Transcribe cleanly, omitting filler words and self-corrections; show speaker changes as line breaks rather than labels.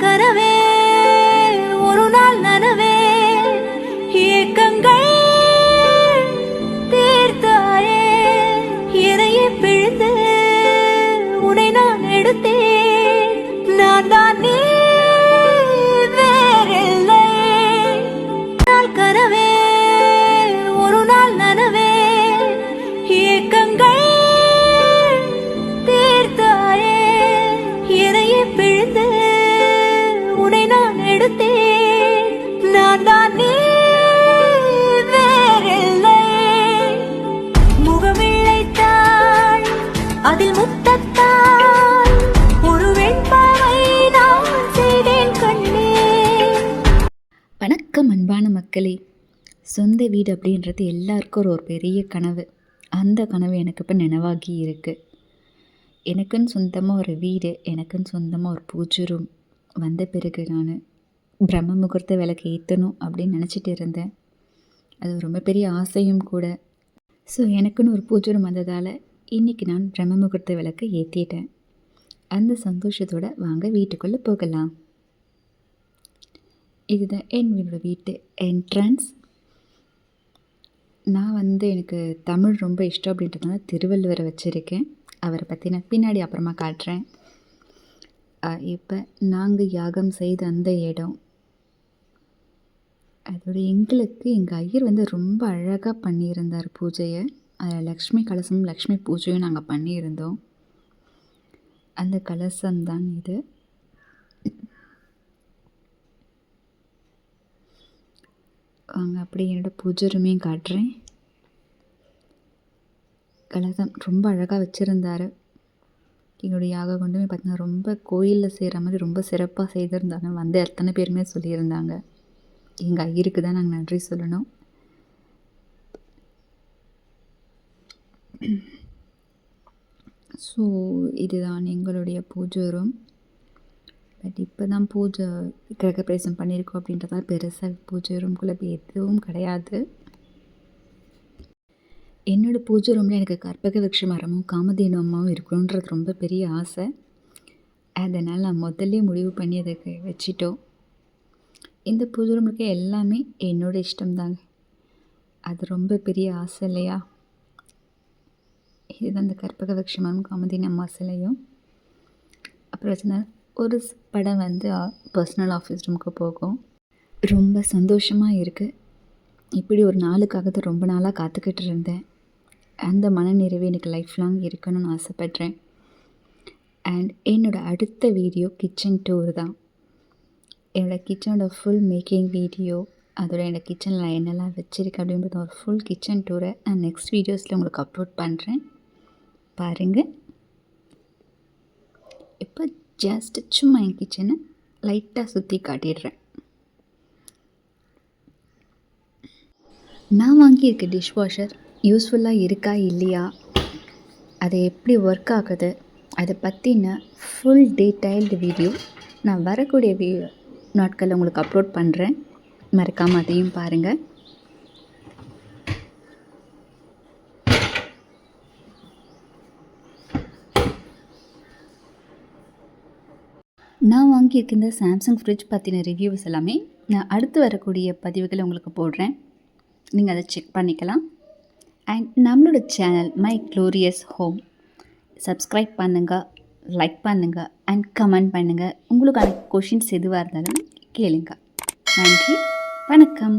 கனவே ஒரு நாள் நனவே ஏக்கங்கள் தீர்த்தாயே இறையை பிழிந்து உன்னை நான் எடுத்தேன். நான் தான் நீ வேறில்லை. கனவே ஒரு நாள் நனவே ஏக்கங்கள் தீர்த்தாயே இறையை பிழிந்து உன்னை நான் எடுத்தேன். நான் தான் நீ வேறில்லை. முகமிழைத்தாள் அதில் முத்தத்தாள் ஒரு வெண்பாவை நான் செய்தேன் கண்ணே.
வணக்கம் அன்பான மக்களே. சொந்த வீடு அப்படின்றது எல்லாருக்கும் ஒரு பெரிய கனவு. அந்த கனவு எனக்கு இப்போ நினைவாகி இருக்குது. எனக்குன்னு சொந்தமாக ஒரு வீடு, எனக்குன்னு சொந்தமாக ஒரு பூஜை ரூம் வந்த பிறகு நான் பிரம்ம முகூர்த்த விளக்கு ஏற்றணும் அப்படின்னு நினச்சிட்டு இருந்தேன். அது ரொம்ப பெரிய ஆசையும் கூட. ஸோ எனக்குன்னு ஒரு பூஜை ரூம் வந்ததால் இன்றைக்கி நான் பிரம்ம முகூர்த்த விளக்கு ஏற்றிட்டேன். அந்த சந்தோஷத்தோடு வாங்க வீட்டுக்குள்ளே போகலாம். இதுதான் என்னோட வீட்டு என்ட்ரன்ஸ். நான் எனக்கு தமிழ் ரொம்ப இஷ்டம் அப்படின்றதுனால திருவள்ளுவரை வச்சுருக்கேன். அவரை பற்றி நான் பின்னாடி அப்புறமா காட்டுறேன். இப்போ நாங்கள் யாகம் செய்த அந்த இடம், அதோட எங்களுக்கு எங்கள் ஐயர் ரொம்ப அழகாக பண்ணியிருந்தார் பூஜையை. அதில் லக்ஷ்மி கலசமும் லக்ஷ்மி பூஜையும் நாங்கள் பண்ணியிருந்தோம். அந்த கலசம்தான் இது. வாங்க அப்படி என்னோடய பூஜை ரூமையும் காட்டுறேன். கலசம் ரொம்ப அழகாக வச்சுருந்தார். எங்களுடைய யாக கொண்டுமே பார்த்தீங்கன்னா ரொம்ப கோயிலில் செய்கிற மாதிரி ரொம்ப சிறப்பாக செய்திருந்தாங்க. எத்தனை பேருமே சொல்லியிருந்தாங்க. எங்கள் ஐயருக்கு தான் நாங்கள் நன்றி சொல்லணும். ஸோ இதுதான் எங்களுடைய பூஜை ரூம். பட் இப்போ தான் பூஜை கிரகப்பிரவேசம் பண்ணியிருக்கோம் அப்படின்றதால பெருசாக பூஜை ரூம்குள்ளே எதுவும் கிடையாது. என்னோடய பூஜை ரூமில் எனக்கு கற்பக விருட்ச மரமும் காமதேனு அம்மாவும் இருக்கணுன்றது ரொம்ப பெரிய ஆசை. அதனால் நான் முதல்ல முடிவு பண்ணி அதுக்கு வச்சிட்டோம். இந்த பூஜை ரூமுக்கு எல்லாமே என்னோடய இஷ்டம்தாங்க. அது ரொம்ப பெரிய ஆசை இல்லையா? இதுதான் இந்த கற்பக விருட்ச மரம் காமதேனு அம்மா சிலையும். அப்புறம் வச்சுருந்தா ஒரு படம் பர்சனல் ஆஃபீஸ் ரூமுக்கு போகும். ரொம்ப சந்தோஷமாக இருக்குது. இப்படி ஒரு நாளுக்காக தான் ரொம்ப நாளாக காத்துக்கிட்டு இருந்தேன். அந்த மனநிறைவு எனக்கு லைஃப் லாங் இருக்கணும்னு ஆசைப்பட்றேன். அண்ட் என்னோடய அடுத்த வீடியோ கிச்சன் டூர் தான். என்னோடய கிச்சனோட ஃபுல் மேக்கிங் வீடியோ, அதோட என்னோடய கிச்சனில் நான் என்னெல்லாம் வச்சுருக்கேன் அப்படின்றது ஒரு ஃபுல் கிச்சன் டூரை நான் நெக்ஸ்ட் வீடியோஸில் உங்களுக்கு அப்லோட் பண்ணுறேன். பாருங்கள். இப்போ ஜஸ்ட் சும்மா என் கிச்சனை லைட்டாக சுற்றி காட்டிடுறேன். நான் வாங்கியிருக்க டிஷ்வாஷர் யூஸ்ஃபுல்லாக இருக்கா இல்லையா, அது எப்படி ஒர்க் ஆகுது, அதை பற்றின ஃபுல் டீட்டெயில்டு வீடியோ நான் வரக்கூடிய நாட்களில் உங்களுக்கு அப்லோட் பண்ணுறேன். மறக்காமல் அதையும் பாருங்கள். நான் வாங்கியிருக்க இந்த சாம்சங் ஃப்ரிட்ஜ் பற்றின ரிவ்யூஸ் எல்லாமே நான் அடுத்து வரக்கூடிய பதிவுகளை உங்களுக்கு போடுறேன். நீங்கள் அதை செக் பண்ணிக்கலாம். அண்ட் நம்மளோட channel my glorious home subscribe பண்ணுங்கள், லைக் பண்ணுங்கள் அண்ட் கமெண்ட் பண்ணுங்கள். உங்களுக்கான கொஷின்ஸ் எதுவாக இருந்தாலும் கேளுங்க. நன்றி, வணக்கம்.